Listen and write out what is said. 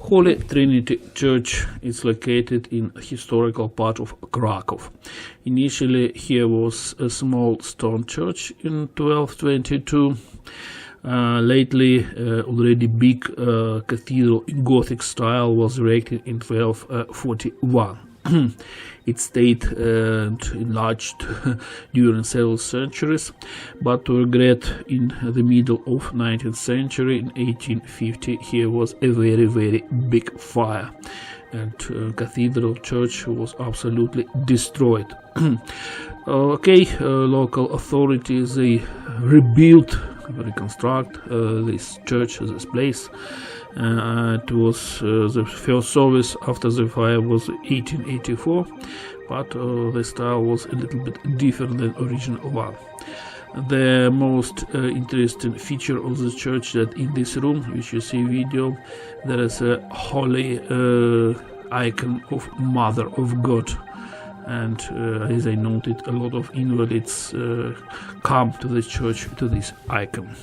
Holy Trinity Church is located in historical part of Krakow. Initially here was a small stone church in 1222. Lately already big cathedral in Gothic style was erected in 1241. It stayed and enlarged during several centuries, but to regret, in the middle of 19th century, in 1850, here was a very big fire, and cathedral church was absolutely destroyed. Local authorities, they reconstruct this church, this place. It was the first service after the fire was 1884, but the style was a little bit different than original one. The most interesting feature of the church that in this room, which you see video, there is a holy icon of Mother of God. And as I noted, a lot of invalids come to the church to this icon.